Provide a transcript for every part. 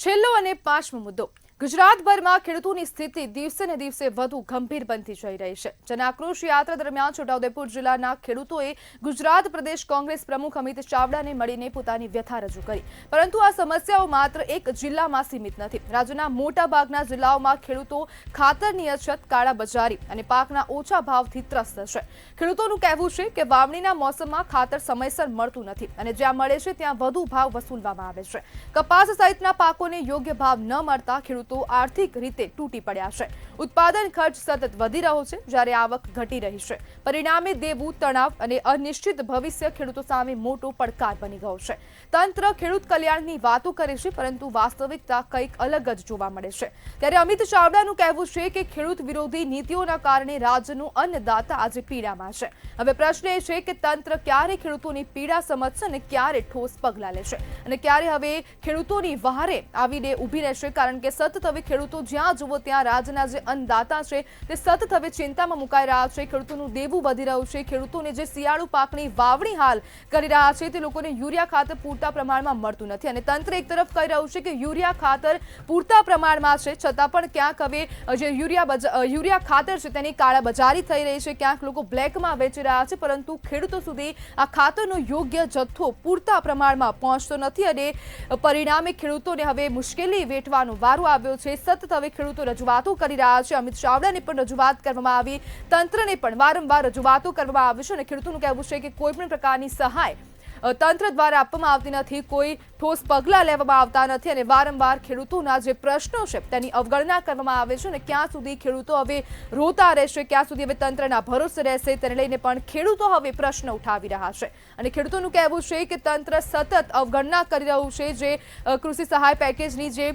છેલ્લો અને પાંચમો મુદ્દો ગુજરાતભરમાં ખેડૂતોની સ્થિતિ દિવસે ને દિવસે વધુ ગંભીર બનતી જઈ રહી છે। જન આક્રોશ યાત્રા દરમિયાન છોટાઉદેપુર જિલ્લાના ખેડૂતોએ ગુજરાત પ્રદેશ કોંગ્રેસ પ્રમુખ અમિત ચાવડાને મળીને પોતાની વ્યથા રજૂ કરી, પરંતુ આ સમસ્યાઓ માત્ર એક જિલ્લામાં સીમિત નથી। રાજ્યના મોટાભાગના જિલ્લાઓમાં ખેડૂતો ખાતરની અછત, કાળાબજારી અને પાકના ઓછા ભાવથી ત્રસ્ત છે। ખેડૂતોનું કહેવું છે કે વાવણીના મોસમમાં ખાતર સમયસર મળતું નથી અને જ્યાં મળે છે ત્યાં વધુ ભાવ વસૂલવામાં આવે છે। કપાસ સહિતના પાકોને યોગ્ય ભાવ ન મળતા ખેડૂતો આર્થિક રીતે તૂટી પડ્યા છે। ઉત્પાદન ખર્ચ સતત વધી રહ્યો છે, જ્યારે આવક ઘટી રહી છે। પરિણામે દેવું, તણાવ અને અનિશ્ચિત ભવિષ્ય ખેડૂતો સામે મોટો પડકાર બની ગયો છે। તંત્ર ખેડૂત કલ્યાણની વાતો કરે છે, પરંતુ વાસ્તવિકતા કંઈક અલગ જ જોવા મળે છે। ત્યારે અમિત ચાવડાનું કહેવું છે કે ખેડૂત વિરોધી નીતિઓના કારણે રાજ્યનો અન્નદાતા આજે પીડામાં છે। હવે પ્રશ્ન એ છે કે તંત્ર ક્યારે ખેડૂતોની પીડા સમજશે અને ક્યારે ઠોસ પગલાં લેશે અને ક્યારે હવે ખેડૂતોની વહારે આવીને ઊભી રહેશે, કારણ કે સતત હવે ખેડૂતો જ્યાં જુઓ ત્યાં રાજ્યના જે અન્નદાતા છે તે સતત હવે ચિંતામાં મુકાઈ રહ્યા છે। ખેડૂતોનું દેવું વધી રહ્યું છે। ખેડૂતોને જે શિયાળુ પાકની વાવણી હાલ કરી રહ્યા છે તે લોકોને યુરિયા ખાતર પૂરતા પ્રમાણમાં મળતું નથી અને તંત્ર એક તરફ કહી રહ્યું છે કે યુરિયા ખાતર પૂરતા પ્રમાણમાં છે, છતાં પણ ક્યાંક હવે જે યુરિયા ખાતર છે તેની કાળાબજારી થઈ રહી છે। ક્યાંક લોકો બ્લેકમાં વેચી રહ્યા છે, પરંતુ ખેડૂતો સુધી આ ખાતરનો યોગ્ય જથ્થો પૂરતા પ્રમાણમાં પહોંચતો નથી અને પરિણામે ખેડૂતોને હવે મુશ્કેલી વેઠવાનો વારો આવ્યો છે। સતત હવે ખેડૂતો રજૂઆતો કરી રહ્યા છે। અમિત ચાવડાને પણ રજૂઆત કરવામાં આવી, તંત્રને પણ વારંવાર રજૂઆતો કરવામાં આવી છે અને ખેડૂતોનું કહેવું છે કે કોઈ પણ પ્રકારની સહાય તંત્ર દ્વારા આપવામાં આવતી નથી, કોઈ ઠોસ પગલાં લેવામાં આવતા નથી અને વારંવાર ખેડૂતોના જે પ્રશ્નો છે તેની અવગણના કરવામાં આવે છે અને ક્યાં સુધી ખેડૂતો હવે રોતા રહેશે, ક્યાં સુધી હવે તંત્રના ભરોસે રહેશે, તેને લઈને પણ ખેડૂતો હવે પ્રશ્ન ઉઠાવી રહ્યા છે અને ખેડૂતોનું કહેવું છે કે તંત્ર સતત અવગણના કરી રહ્યું છે। જે કૃષિ સહાય પેકેજની જે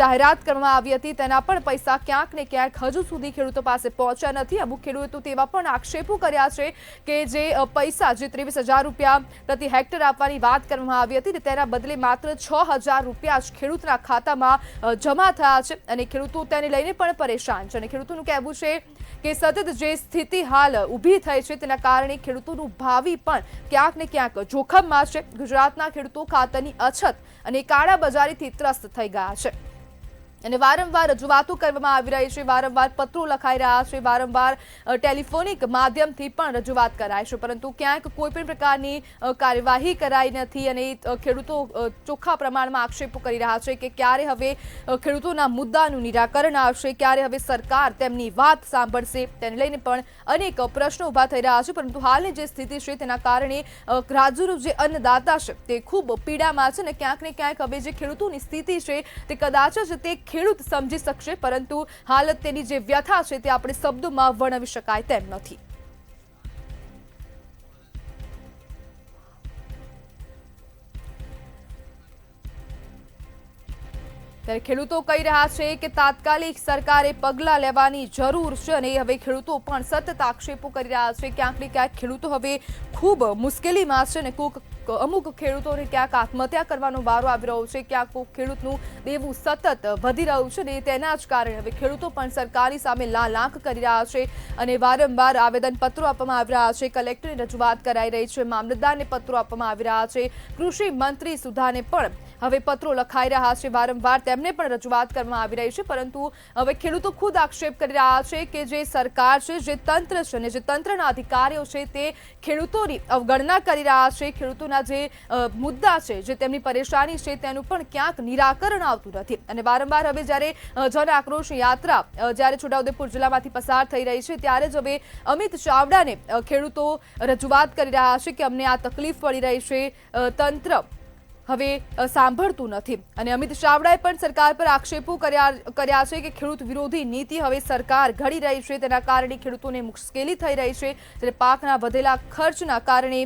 જાહેરાત કરવામાં આવી હતી તેના પણ પૈસા ક્યાંક ને ક્યાંક હજુ સુધી ખેડૂતો પાસે પહોંચ્યા નથી। અમુક ખેડૂતો તેવા પણ આક્ષેપો કર્યા છે કે જે પૈસા જે 23,000 રૂપિયા પ્રતિ હેક્ટર આપવાની વાત કરવામાં આવી હતી તેના બદલે માત્ર 6,000 રૂપિયા જ ખેડૂતના ખાતામાં જમા થયા છે અને ખેડૂતો તેને લઈને પણ પરેશાન છે અને ખેડૂતોનું કહેવું છે કે સતત જે સ્થિતિ હાલ ઊભી થઈ છે તેના કારણે ખેડૂતોનું ભાવિ પણ ક્યાંક ને ક્યાંક જોખમમાં છે। ગુજરાતના ખેડૂતો ખાતરની અછત અને કાળાબજારીથી ત્રસ્ત થઈ ગયા છે અને વારંવાર રજૂઆતો કરવામાં આવી રહી છે, વારંવાર પત્રો લખાઈ રહ્યા છે, વારંવાર ટેલિફોનિક માધ્યમથી પણ રજૂઆત કરાય છે, પરંતુ ક્યાંક કોઈ પણ પ્રકારની કાર્યવાહી કરાઈ નથી અને ખેડૂતો ચોખ્ખા પ્રમાણમાં આક્ષેપો કરી રહ્યા છે કે ક્યારે હવે ખેડૂતોના મુદ્દાનું નિરાકરણ આવશે, ક્યારે હવે સરકાર તેમની વાત સાંભળશે, તેને લઈને પણ અનેક પ્રશ્નો ઊભા થઈ રહ્યા છે। પરંતુ હાલની જે સ્થિતિ છે તેના કારણે રાજ્યનો જે અન્નદાતા છે તે ખૂબ પીડામાં છે અને ક્યાંક ને ક્યાંક હવે જે ખેડૂતોની સ્થિતિ છે તે કદાચ જ તે ખેડૂત સમજી શકશે, પરંતુ હાલત તેની જે વ્યથા છે તે આપણે શબ્દોમાં વર્ણવી શકાય તેમ નથી। ત્યારે ખેડૂતો કહી રહ્યા છે કે તાત્કાલિક સરકારે પગલાં લેવાની જરૂર છે અને હવે ખેડૂતો પણ સતત આક્ષેપો કરી રહ્યા છે। ક્યાંક ને ક્યાંક ખેડૂતો હવે ખૂબ મુશ્કેલીમાં છે અને અમુક ખેડૂતોને ક્યાંક આત્મહત્યા કરવાનો વારો આવી રહ્યો છે, ક્યાંક ખેડૂતનું દેવું સતત વધી રહ્યું છે અને તેના જ કારણે હવે ખેડૂતો પણ સરકારની સામે લાલાંક કરી રહ્યા છે અને વારંવાર આવેદનપત્રો આપવામાં આવી રહ્યા છે, કલેક્ટરને રજૂઆત કરાઈ રહી છે, મામલતદારને પત્રો આપવામાં આવી રહ્યા છે, કૃષિ મંત્રી સુધાને પણ હવે પત્રો લખાઈ રહ્યા છે, વારંવાર તેમને પણ રજૂઆત કરવામાં આવી રહી છે, પરંતુ હવે ખેડૂતો ખુદ આક્ષેપ કરી રહ્યા છે કે જે સરકાર છે, જે તંત્ર છે અને જે તંત્રના અધિકારીઓ છે તે ખેડૂતોની અવગણના કરી રહ્યા છે। ખેડૂતોના જે મુદ્દા છે, જે તેમની પરેશાની છે તેનું પણ ક્યાંક નિરાકરણ આવતું નથી અને વારંવાર હવે જ્યારે જન આક્રોશ યાત્રા જ્યારે છોટાઉદેપુર જિલ્લામાંથી પસાર થઈ રહી છે ત્યારે જ હવે અમિત ચાવડાને ખેડૂતો રજૂઆત કરી રહ્યા છે કે અમને આ તકલીફ પડી રહી છે, તંત્ર હવે સાંભળતું નથી અને અમિત ચાવડાએ પણ સરકાર પર આક્ષેપો કર્યા છે કે ખેડૂત વિરોધી નીતિ હવે સરકાર ઘડી રહી છે, તેના કારણે ખેડૂતોને મુશ્કેલી થઈ રહી છે, ત્યારે પાકના વધેલા ખર્ચના કારણે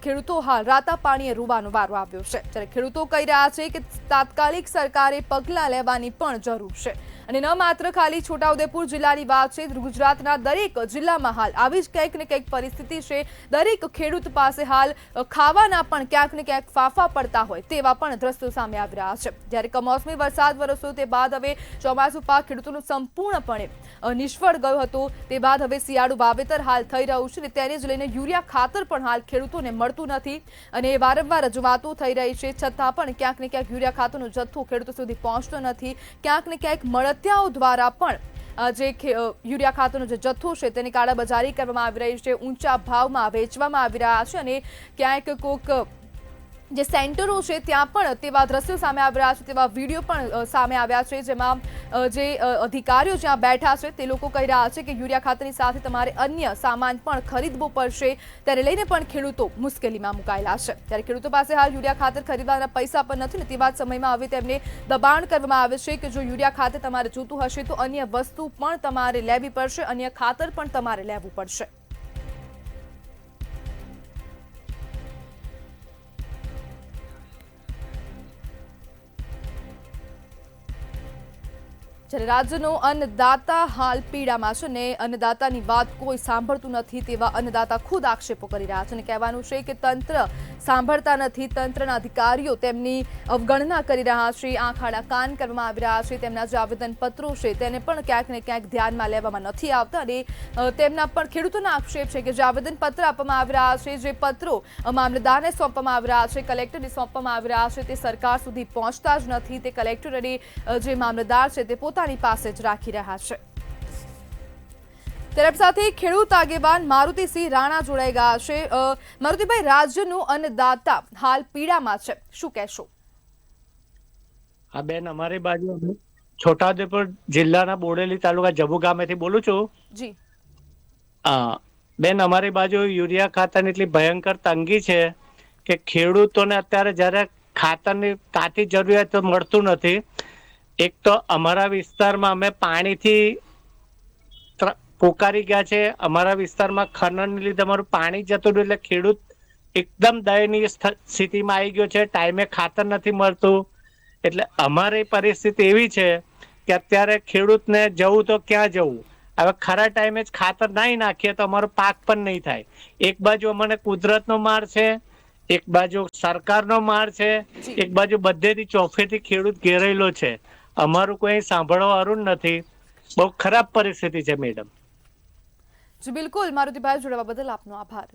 ખેડૂતો હાલ રાતા પાણીએ રોવાનો વારો આવ્યો છે। ત્યારે ખેડૂતો કહી રહ્યા છે કે તાત્કાલિક સરકારે પગલાં લેવાની પણ જરૂર છે અને ન માત્ર ખાલી છોટાઉદેપુર જિલ્લાની વાત છે, ગુજરાતના દરેક જિલ્લામાં હાલ આવી જ કંઈક ને કંઈક પરિસ્થિતિ છે। દરેક ખેડૂત પાસે હાલ ખાવાના પણ ક્યાંક ને ક્યાંક ફાફા પડતા હોય તેવા પણ દ્રશ્યો સામે આવી રહ્યા છે। જ્યારે કમોસમી વરસાદ વરસ્યો તે બાદ હવે ચોમાસુ પાક ખેડૂતોનું સંપૂર્ણપણે નિષ્ફળ ગયો હતો, તે બાદ હવે શિયાળુ વાવેતર હાલ થઈ રહ્યું છે, તેને જ લઈને યુરિયા ખાતર પણ હાલ ખેડૂતોને મળતું નથી અને વારંવાર રજૂઆતો થઈ રહી છે, છતાં પણ ક્યાંક ને ક્યાંક યુરિયા ખાતરનો જથ્થો ખેડૂતો સુધી પહોંચતો નથી। ક્યાંક ને ક્યાંક મળતિયાઓ દ્વારા પણ જે યુરિયા ખાતરનો જે જથ્થો છે તેની કાળાબજારી કરવામાં આવી રહી છે, ઊંચા ભાવમાં વેચવામાં આવી રહ્યા છે અને ક્યાંક કોક જે સેન્ટરો છે ત્યાં પણ તેવા દ્રશ્યો સામે આવી રહ્યા છે, તેવા વિડીયો પણ સામે આવ્યા છે, જેમાં જે અધિકારીઓ જ્યાં બેઠા છે તે લોકો કહી રહ્યા છે કે યુરિયા ખાતરની સાથે તમારે અન્ય સામાન પણ ખરીદવો પડશે, ત્યારે લઈને પણ ખેડૂતો મુશ્કેલીમાં મુકાયેલા છે। ત્યારે ખેડૂતો પાસે હાલ યુરિયા ખાતર ખરીદવાના પૈસા પણ નથી ને તેવા જ સમયમાં હવે તેમને દબાણ કરવામાં આવે છે કે જો યુરિયા ખાતર તમારે જોતું હશે તો અન્ય વસ્તુ પણ તમારે લેવી પડશે, અન્ય ખાતર પણ તમારે લેવું પડશે। જ્યારે રાજ્યનો અન્નદાતા હાલ પીડામાં છે ને અન્નદાતાની વાત કોઈ સાંભળતું નથી તેવા અન્નદાતા ખુદ આક્ષેપો કરી રહ્યા છે અને કહેવાનું છે કે તંત્ર સાંભળતા નથી, તંત્રના અધિકારીઓ તેમની અવગણના કરી રહ્યા છે, આંખ આડા કાન કરવામાં આવી રહ્યા છે, તેમના જે આવેદનપત્રો છે તેને પણ ક્યાંક ને ક્યાંક ધ્યાનમાં લેવામાં નથી આવતા અને તેમના પણ ખેડૂતોના આક્ષેપ છે કે જે આવેદનપત્ર આપવામાં આવી રહ્યા છે, જે પત્રો મામલતદારને સોંપવામાં આવી રહ્યા છે, કલેક્ટરને સોંપવામાં આવી રહ્યા છે, તે સરકાર સુધી પહોંચતા જ નથી, તે કલેક્ટર અને જે મામલતદાર છે તે પોતાની પાસે જ રાખી રહ્યા છે। ત્યારે સાથે ખેડૂત આગેવાન મારુતિસિંહ રાણા જોડાઈ ગયા છે। મારુતિભાઈ, રાજ્યનું અન્નદાતા હાલ પીડામાં છે, શું કહેશો? હા બેન, અમારી બાજુ છોટાઉદેપુર જિલ્લાના બોડેલી તાલુકા જબુ ગામેથી બોલું છું। જી બેન, અમારી બાજુ યુરિયા ખાતરની એટલી ભયંકર તંગી છે કે ખેડૂતોને અત્યારે જ્યારે ખાતરની તાતી જરૂરિયાત મળતું નથી। એક તો અમારા વિસ્તારમાં અમે પાણીથી પોકારી ગયા છે, અમારા વિસ્તારમાં ખનનને લીધે અમારું પાણી જતું રહ્યું એટલે ખેડૂત એકદમ દયનીય સ્થિતિમાં આવી ગયો છે, ટાઈમે ખાતર નથી મળતું। એટલે અમારી પરિસ્થિતિ એવી છે કે અત્યારે ખેડૂતને જવું તો ક્યાં જવું, હવે ખરા ટાઈમે જ ખાતર નહીં નાખીએ તો અમારો પાક પણ નહીં થાય। એક બાજુ અમને કુદરતનો માર છે, એક બાજુ સરકારનો માર છે, એક બાજુ બધેથી ચોફેથી ખેડૂત ઘેરાયેલો છે, અમારું કોઈ સાંભળવાવાળું નથી। બહુ ખરાબ પરિસ્થિતિ છે મેડમ। જી બિલકુલ, મારુતિભાઈ જોડાવા બદલ આપનો આભાર।